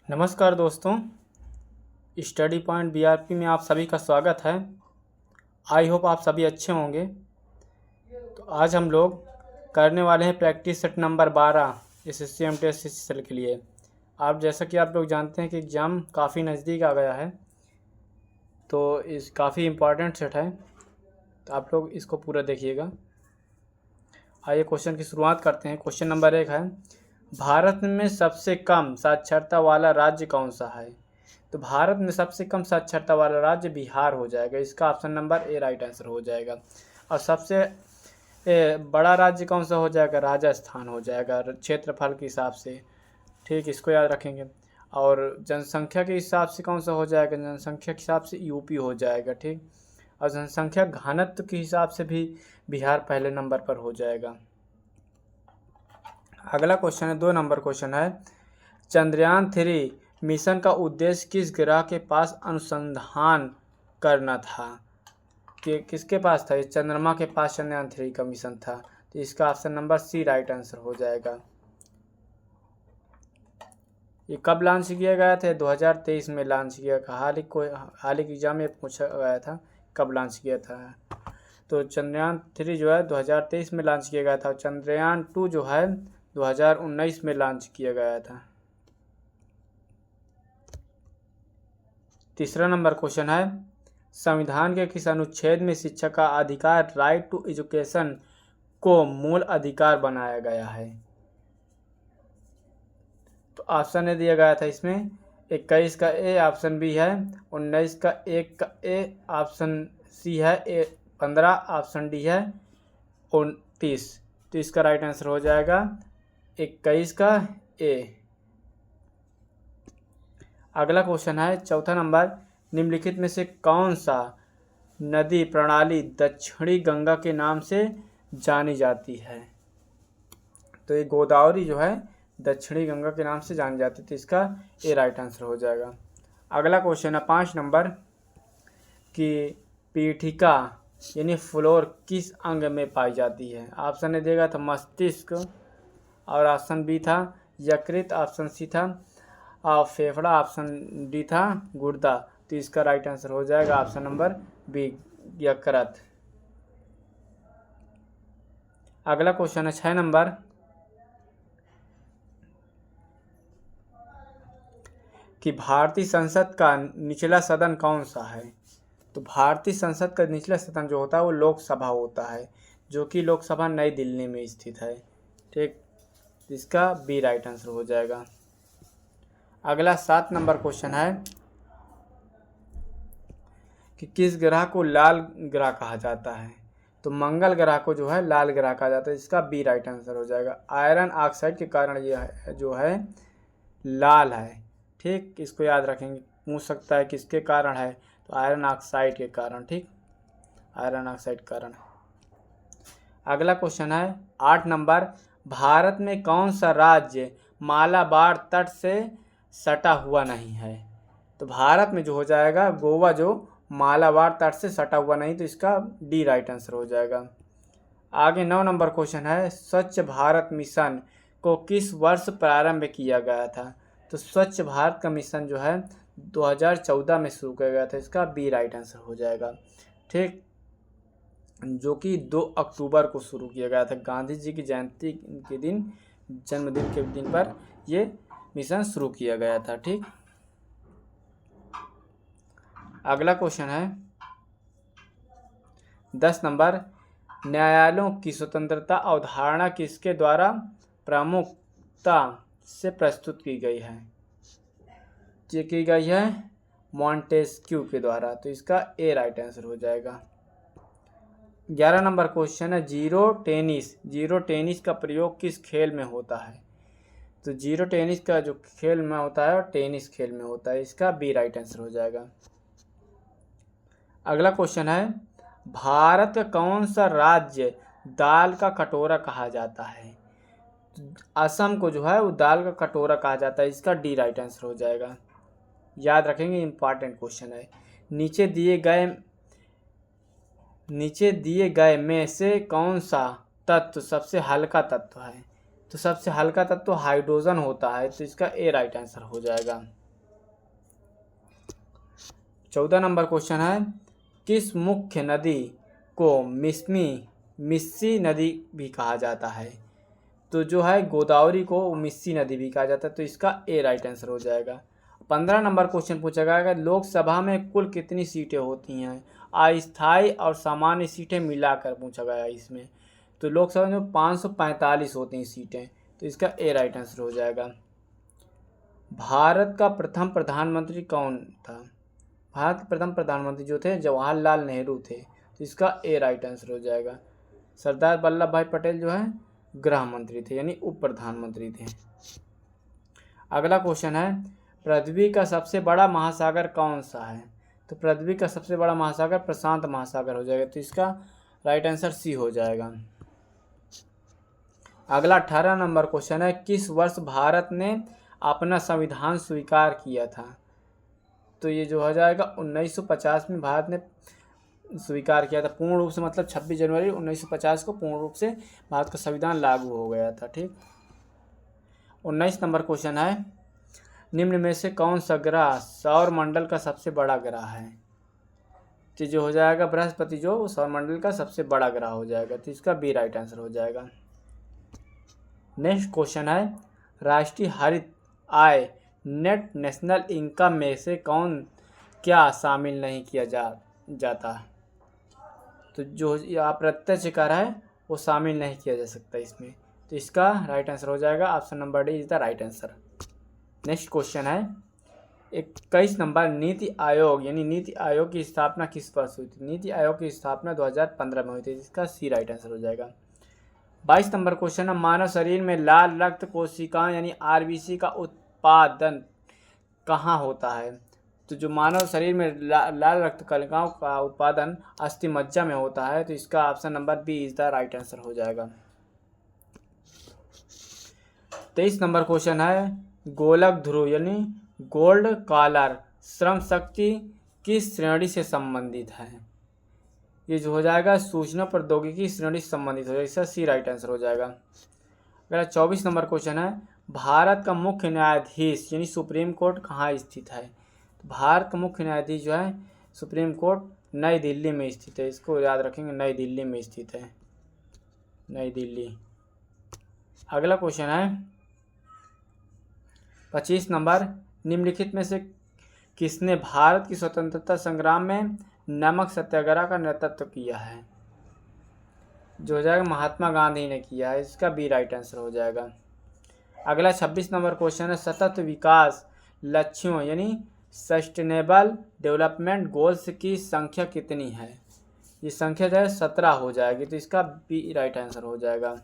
नमस्कार दोस्तों, study point BRP में आप सभी का स्वागत है। आई होप आप सभी अच्छे होंगे। तो आज हम लोग करने वाले हैं practice set number 12 SSC MTS cell के लिए। जैसा कि आप लोग जानते हैं कि एग्ज़ाम काफ़ी नज़दीक आ गया है, तो इस काफ़ी इम्पॉर्टेंट सेट है, तो आप लोग इसको पूरा देखिएगा। आइए क्वेश्चन की शुरुआत करते हैं। क्वेश्चन नंबर 1 है, भारत में सबसे कम साक्षरता वाला राज्य कौन सा है? तो भारत में सबसे कम साक्षरता वाला राज्य बिहार हो जाएगा। इसका option number A right answer हो जाएगा। और सबसे बड़ा राज्य कौन सा हो जाएगा? राजस्थान हो जाएगा क्षेत्रफल के हिसाब से। ठीक, इसको याद रखेंगे। और जनसंख्या के हिसाब से कौन सा हो जाएगा? जनसंख्या के हिसाब से यूपी हो जाएगा। ठीक, और जनसंख्या घनत्व के हिसाब से भी बिहार पहले नंबर पर हो जाएगा। अगला क्वेश्चन है, 2 नंबर क्वेश्चन है, चंद्रयान 3 मिशन का उद्देश्य किस ग्रह के पास अनुसंधान करना था? कि किसके पास था? चंद्रमा के पास चंद्रयान 3 का मिशन था। तो इसका option number C right answer हो जाएगा। ये कब लॉन्च किया गया था? 2023 में लॉन्च किया था। हाल ही एग्जाम में पूछा गया था कब लॉन्च किया था। तो चंद्रयान 3 जो है 2023 में लॉन्च किया गया था। चंद्रयान 2 जो है 2019 में लॉन्च किया गया था। तीसरा नंबर क्वेश्चन है, संविधान के किस अनुच्छेद में शिक्षा का अधिकार राइट टू एजुकेशन को मूल अधिकार बनाया गया है? तो ऑप्शन ए दिया गया था इसमें 21 का ए, ऑप्शन बी है 19 का 1 का ए, ऑप्शन सी है 15, ऑप्शन डी है 29। तो इसका राइट आंसर हो जाएगा 21 का ए। अगला क्वेश्चन है, चौथा नंबर, निम्नलिखित में से कौन सा नदी प्रणाली दक्षिणी गंगा के नाम से जानी जाती है? तो ये गोदावरी जो है दक्षिणी गंगा के नाम से जानी जाती है। तो इसका ए राइट आंसर हो जाएगा। अगला क्वेश्चन है 5 नंबर, कि पीठिका यानी फ्लोर किस अंग में पाई जाती है? ऑप्शन ए देगा था मस्तिष्क, और ऑप्शन बी था यकृत, ऑप्शन सी था फेफड़ा, ऑप्शन डी था गुर्दा। तो इसका राइट आंसर हो जाएगा ऑप्शन नंबर बी यकृत। अगला क्वेश्चन है 6 नंबर, कि भारतीय संसद का निचला सदन कौन सा है? तो भारतीय संसद का निचला सदन जो होता है वो लोकसभा होता है, जो कि लोकसभा नई दिल्ली में स्थित है। ठीक, इसका बी राइट आंसर हो जाएगा। अगला 7 नंबर क्वेश्चन है, कि किस ग्रह को लाल ग्रह कहा जाता है? तो मंगल ग्रह को जो है लाल ग्रह कहा जाता है। इसका बी राइट आंसर हो जाएगा। आयरन ऑक्साइड के कारण यह जो है लाल है। ठीक, इसको याद रखेंगे, पूछ सकता है किसके कारण है, तो आयरन ऑक्साइड के कारण। ठीक, आयरन ऑक्साइड के कारण। अगला क्वेश्चन है 8 नंबर, भारत में कौन सा राज्य मालाबार तट से सटा हुआ नहीं है? तो भारत में जो हो जाएगा गोवा, जो मालाबार तट से सटा हुआ नहीं। तो इसका डी राइट आंसर हो जाएगा। आगे 9 नंबर क्वेश्चन है, स्वच्छ भारत मिशन को किस वर्ष प्रारंभ किया गया था? तो स्वच्छ भारत का मिशन जो है 2014 में शुरू किया गया था। इसका बी राइट आंसर हो जाएगा। ठीक, जो कि 2 अक्टूबर को शुरू किया गया था। गांधी जी की जयंती के दिन, जन्मदिन के दिन पर ये मिशन शुरू किया गया था। ठीक, अगला क्वेश्चन है 10 नंबर, न्यायालयों की स्वतंत्रता अवधारणा किसके द्वारा प्रमुखता से प्रस्तुत की गई है? ये की गई है मॉन्टेस्क्यू के द्वारा। तो इसका ए राइट आंसर हो जाएगा। 11 नंबर क्वेश्चन है, जीरो टेनिस का प्रयोग किस खेल में होता है? तो जीरो टेनिस का जो खेल में होता है और टेनिस खेल में होता है। इसका बी राइट आंसर हो जाएगा। अगला क्वेश्चन है, भारत का कौन सा राज्य दाल का कटोरा कहा जाता है? असम को जो है वो दाल का कटोरा कहा जाता है। इसका डी राइट आंसर हो जाएगा। याद रखेंगे, इंपॉर्टेंट क्वेश्चन है। नीचे दिए गए में से कौन सा तत्व सबसे हल्का तत्व है? तो सबसे हल्का तत्व तो हाइड्रोजन होता है, तो इसका ए राइट आंसर हो जाएगा। 14 नंबर क्वेश्चन है, किस मुख्य नदी को मिस्सी नदी भी कहा जाता है? तो जो है गोदावरी को मिस्सी नदी भी कहा जाता है, तो इसका ए राइट आंसर हो जाएगा। 15 नंबर क्वेश्चन पूछा गया, लोकसभा में कुल कितनी सीटें होती हैं? अस्थायी और सामान्य सीटें मिलाकर पूछा गया इसमें। तो लोकसभा में 545 होती हैं सीटें, तो इसका ए राइट आंसर हो जाएगा। भारत का प्रथम प्रधानमंत्री कौन था? भारत के प्रथम प्रधानमंत्री जो थे जवाहरलाल नेहरू थे, तो इसका ए राइट आंसर हो जाएगा। सरदार वल्लभ भाई पटेल जो है गृह मंत्री थे, यानी उप प्रधानमंत्री थे। अगला क्वेश्चन है, पृथ्वी का सबसे बड़ा महासागर कौन सा है? तो पृथ्वी का सबसे बड़ा महासागर प्रशांत महासागर हो जाएगा, तो इसका राइट आंसर सी हो जाएगा। अगला 18 नंबर क्वेश्चन है, किस वर्ष भारत ने अपना संविधान स्वीकार किया था? तो ये जो हो जाएगा 1950 में भारत ने स्वीकार किया था पूर्ण रूप से, मतलब 26 जनवरी 1950 को पूर्ण रूप से भारत का संविधान लागू हो गया था। ठीक। 19 नंबर क्वेश्चन है, निम्न में से कौन सा ग्रह सौर मंडल का सबसे बड़ा ग्रह है? तो जो हो जाएगा बृहस्पति, जो सौर मंडल का सबसे बड़ा ग्रह हो जाएगा, तो इसका बी राइट आंसर हो जाएगा। नेक्स्ट क्वेश्चन है, राष्ट्रीय हरित आय नेट नेशनल इनकम में से कौन क्या शामिल नहीं किया जाता? तो जो अप्रत्यक्ष कर है वो शामिल नहीं किया जा सकता इसमें, तो इसका राइट आंसर हो जाएगा option number D is the right answer. Next question है, 21 नंबर, नीति आयोग यानी नीति आयोग की स्थापना किस वर्ष हुई थी? नीति आयोग की स्थापना 2015 में हुई थी, इसका सी राइट आंसर हो जाएगा। 22 नंबर क्वेश्चन है, मानव शरीर में लाल रक्त कोशिकाएं यानी आरबीसी का उत्पादन कहाँ होता है? तो जो मानव शरीर में लाल रक्त कणिकाओं का उत्पादन अस्थि मज्जा में होता है, तो इसका option number B is the right answer हो जाएगा। 23 नंबर क्वेश्चन है, गोलक ध्रुव यानी गोल्ड कॉलर श्रम शक्ति किस श्रेणी से संबंधित है? ये जो हो जाएगा सूचना प्रौद्योगिकी श्रेणी से संबंधित हो जाएगा, इसका सी राइट आंसर हो जाएगा। अगला 24 नंबर क्वेश्चन है, भारत का मुख्य न्यायाधीश यानी सुप्रीम कोर्ट कहाँ स्थित है? तो भारत का मुख्य न्यायाधीश जो है सुप्रीम कोर्ट नई दिल्ली में स्थित है, इसको याद रखेंगे, नई दिल्ली में स्थित है, नई दिल्ली। अगला क्वेश्चन है 25 नंबर, निम्नलिखित में से किसने भारत की स्वतंत्रता संग्राम में नमक सत्याग्रह का नेतृत्व किया है? जो हो जाएगा महात्मा गांधी ने किया है, इसका बी राइट आंसर हो जाएगा। अगला 26 नंबर क्वेश्चन है, सतत विकास लक्ष्यों यानी सस्टेनेबल डेवलपमेंट गोल्स की संख्या कितनी है? ये संख्या जो है 17 हो जाएगी, तो इसका बी राइट आंसर हो जाएगा।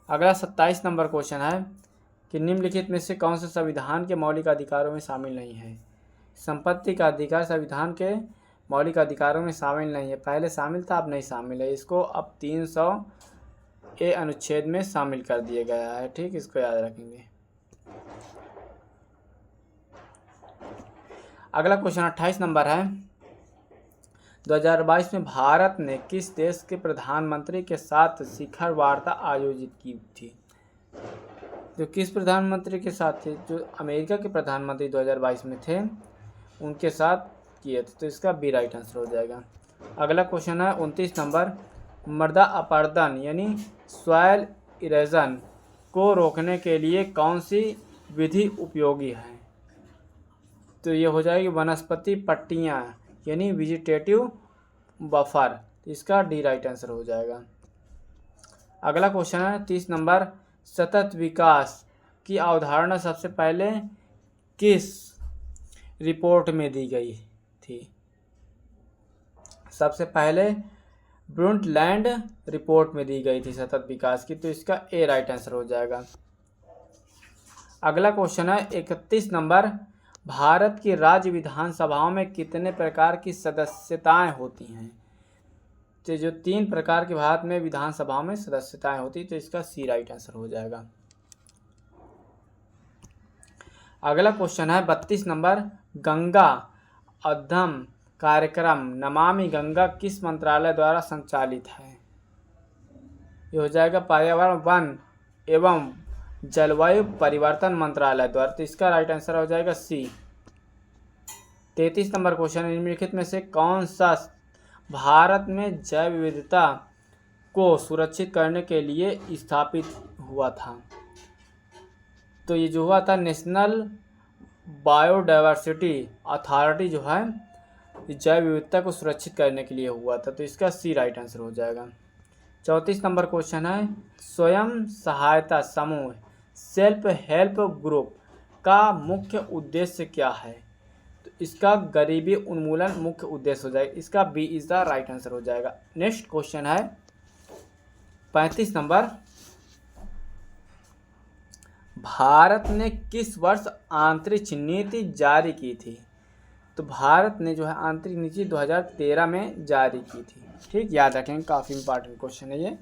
अगला 27 नंबर क्वेश्चन है कि निम्नलिखित में से कौन से संविधान के मौलिक अधिकारों में शामिल नहीं है? संपत्ति का अधिकार संविधान के मौलिक अधिकारों में शामिल नहीं है, पहले शामिल था अब नहीं शामिल है, इसको अब 300 अनुच्छेद में शामिल कर दिया गया है। ठीक, इसको याद रखेंगे। अगला क्वेश्चन 28 नंबर है, 2022 में भारत ने किस देश के प्रधानमंत्री के साथ शिखर वार्ता आयोजित की थी? जो किस प्रधानमंत्री के साथ थे? जो अमेरिका के प्रधानमंत्री 2022 में थे उनके साथ किए थे, तो इसका बी राइट आंसर हो जाएगा। अगला क्वेश्चन है 29 नंबर, मृदा अपरदन यानी सॉइल इरोजन को रोकने के लिए कौन सी विधि उपयोगी है? तो ये हो जाएगी वनस्पति पट्टियाँ यानी वेजिटेटिव बफर, तो इसका डी राइट आंसर हो जाएगा। अगला क्वेश्चन है 30 नंबर, सतत विकास की अवधारणा सबसे पहले किस रिपोर्ट में दी गई थी? सबसे पहले ब्रुंटलैंड रिपोर्ट में दी गई थी सतत विकास की, तो इसका ए राइट आंसर हो जाएगा। अगला क्वेश्चन है 31 नंबर, भारत की राज्य विधानसभाओं में कितने प्रकार की सदस्यताएं होती हैं? तो जो 3 प्रकार की भारत में विधानसभाओं में सदस्यताएं होती, तो इसका सी राइट आंसर हो जाएगा। अगला क्वेश्चन है 32 नंबर, गंगा अद्यतन कार्यक्रम नमामि गंगा किस मंत्रालय द्वारा संचालित है? ये हो जाएगा पर्यावरण वन एवं जलवायु परिवर्तन मंत्रालय द्वारा, तो इसका राइट आंसर हो जाएगा सी। 33 नंबर क्वेश्चन है, निम्नलिखित में से कौन सा भारत में जैव विविधता को सुरक्षित करने के लिए स्थापित हुआ था? तो ये जो हुआ था नेशनल बायोडाइवर्सिटी अथॉरिटी जो है जैव विविधता को सुरक्षित करने के लिए हुआ था, तो इसका सी राइट आंसर हो जाएगा। 34 नंबर क्वेश्चन है, स्वयं सहायता समूह सेल्फ हेल्प ग्रुप का मुख्य उद्देश्य क्या है? तो इसका गरीबी उन्मूलन मुख्य उद्देश्य हो जाएगा, इसका B is the right answer हो जाएगा। नेक्स्ट क्वेश्चन है 35 नंबर, भारत ने किस वर्ष आंतरिक नीति जारी की थी? तो भारत ने जो है आंतरिक नीति 2013 में जारी की थी। ठीक, याद रखेंगे, काफ़ी इंपॉर्टेंट क्वेश्चन है ये।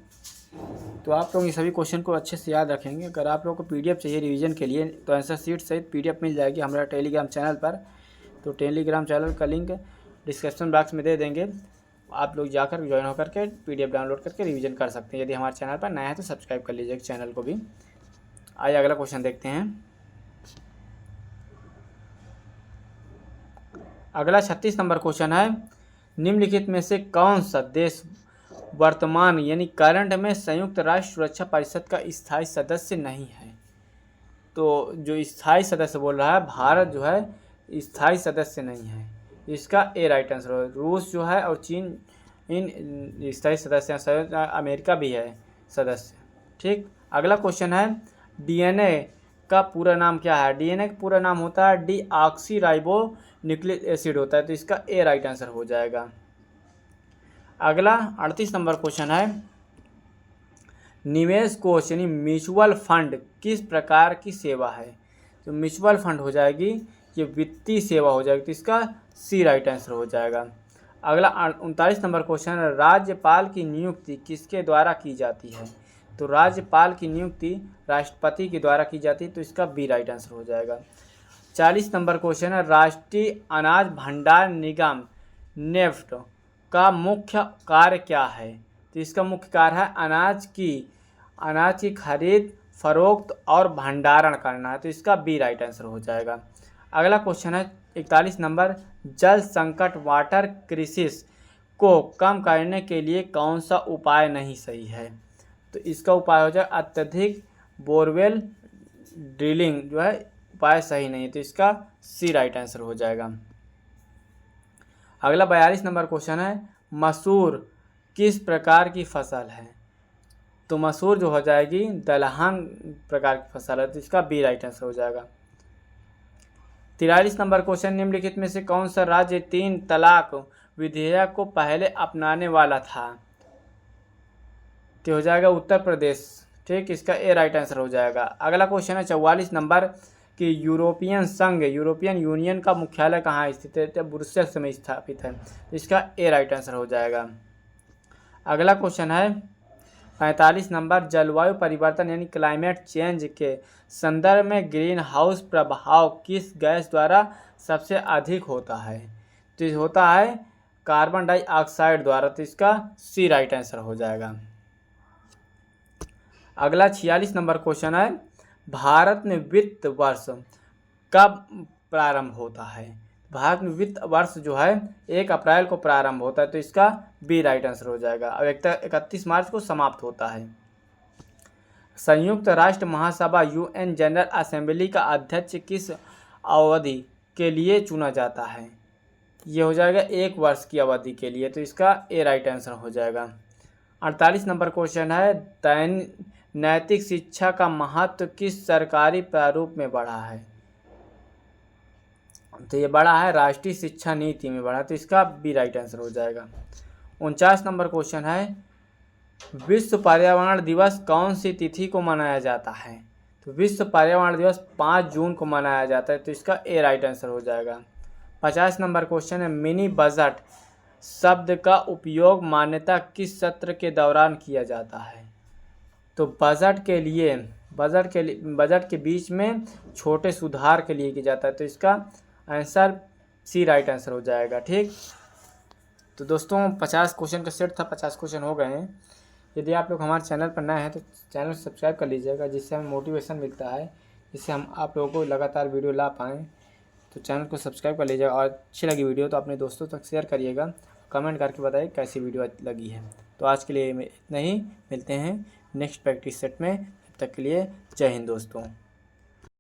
तो आप लोग ये सभी क्वेश्चन को अच्छे से याद रखेंगे। अगर आप लोगों को पीडीएफ चाहिए रिवीजन के लिए तो आंसर शीट सहित पीडीएफ मिल जाएगी हमारा टेलीग्राम चैनल पर। तो टेलीग्राम चैनल का लिंक डिस्क्रिप्शन बॉक्स में दे देंगे, आप लोग जाकर ज्वाइन होकर के पीडीएफ डाउनलोड करके रिवीजन कर सकते हैं। यदि हमारे चैनल पर नया है तो सब्सक्राइब कर लीजिए चैनल को भी। आइए अगला क्वेश्चन देखते हैं। अगला 36 नंबर क्वेश्चन है, निम्नलिखित में से कौन सा देश वर्तमान यानी करंट में संयुक्त राष्ट्र सुरक्षा परिषद का स्थायी सदस्य नहीं है? तो जो स्थायी सदस्य बोल रहा है, भारत जो है स्थायी सदस्य नहीं है, इसका ए राइट आंसर हो। रूस जो है और चीन इन स्थायी सदस्य हैं, अमेरिका भी है सदस्य। ठीक, अगला क्वेश्चन है, डीएनए का पूरा नाम क्या है? डीएनए का पूरा नाम होता है डीऑक्सीराइबो न्यूक्लिक एसिड होता है, तो इसका ए राइट आंसर हो जाएगा। अगला 38 नंबर क्वेश्चन है, निवेश कोष यानी म्यूचुअल फंड किस प्रकार की सेवा है? तो म्यूचुअल फंड हो जाएगी, ये वित्तीय सेवा हो जाएगी, तो इसका सी राइट आंसर हो जाएगा। अगला 39 नंबर क्वेश्चन है, राज्यपाल की नियुक्ति किसके द्वारा की जाती है? तो राज्यपाल की नियुक्ति राष्ट्रपति के द्वारा की जाती है, तो इसका बी राइट आंसर हो जाएगा। 40 नंबर क्वेश्चन है, राष्ट्रीय अनाज भंडार निगम नेफ्ट का मुख्य कार्य क्या है? तो इसका मुख्य कार्य है अनाज की खरीद फरोख्त और भंडारण करना है, तो इसका बी राइट आंसर हो जाएगा। अगला क्वेश्चन है 41 नंबर, जल संकट वाटर क्राइसिस को कम करने के लिए कौन सा उपाय नहीं सही है? तो इसका उपाय हो जाए अत्यधिक बोरवेल ड्रिलिंग जो है उपाय सही नहीं है, तो इसका सी राइट आंसर हो जाएगा। अगला 42 नंबर क्वेश्चन है, मसूर किस प्रकार की फसल है? तो मसूर जो हो जाएगी दलहन प्रकार की फसल है, तो इसका बी राइट आंसर हो जाएगा। 43 नंबर क्वेश्चन, निम्नलिखित में से कौन सा राज्य 3 तलाक विधेयक को पहले अपनाने वाला था? तो हो जाएगा उत्तर प्रदेश। ठीक, इसका ए राइट आंसर हो जाएगा। अगला क्वेश्चन है 44 नंबर कि यूरोपियन यूनियन का मुख्यालय कहाँ स्थित है? तो ब्रुसेल्स में स्थापित है, तो इसका ए राइट आंसर हो जाएगा। अगला क्वेश्चन है 45 नंबर, जलवायु परिवर्तन यानी क्लाइमेट चेंज के संदर्भ में ग्रीन हाउस प्रभाव किस गैस द्वारा सबसे अधिक होता है? तो ये होता है कार्बन डाइऑक्साइड द्वारा, तो इसका सी राइट आंसर हो जाएगा। अगला 46 नंबर क्वेश्चन है, भारत में वित्त वर्ष कब प्रारंभ होता है? भारत में वित्त वर्ष जो है 1 अप्रैल को प्रारंभ होता है, तो इसका बी राइट आंसर हो जाएगा। अब 31 मार्च को समाप्त होता है। संयुक्त राष्ट्र महासभा यूएन जनरल असेंबली का अध्यक्ष किस अवधि के लिए चुना जाता है? ये हो जाएगा 1 वर्ष की अवधि के लिए, तो इसका ए राइट आंसर हो जाएगा। 48 नंबर क्वेश्चन है, नैतिक शिक्षा का महत्व किस सरकारी प्रारूप में बढ़ा है? तो ये बढ़ा है राष्ट्रीय शिक्षा नीति में बढ़ा, तो इसका बी राइट आंसर हो जाएगा। 49 नंबर क्वेश्चन है, विश्व पर्यावरण दिवस कौन सी तिथि को मनाया जाता है? तो विश्व पर्यावरण दिवस 5 जून को मनाया जाता है, तो इसका ए राइट आंसर हो जाएगा। 50 नंबर क्वेश्चन है, मिनी बजट शब्द का उपयोग मान्यता किस सत्र के दौरान किया जाता है? तो बजट के बीच में छोटे सुधार के लिए किया जाता है, तो इसका आंसर सी राइट आंसर हो जाएगा। ठीक, तो दोस्तों 50 क्वेश्चन का सेट था, 50 क्वेश्चन हो गए हैं। यदि आप लोग हमारे चैनल पर नए हैं तो चैनल सब्सक्राइब कर लीजिएगा, जिससे हमें मोटिवेशन मिलता है, जिससे हम आप लोगों को लगातार वीडियो ला पाएँ। तो चैनल को सब्सक्राइब कर लीजिएगा और अच्छी लगी वीडियो तो अपने दोस्तों तक शेयर करिएगा, कमेंट करके बताइए कैसी वीडियो लगी है। तो आज के लिए इतना ही, मिलते हैं नेक्स्ट प्रैक्टिस सेट में। तब तक के लिए जय हिंद दोस्तों।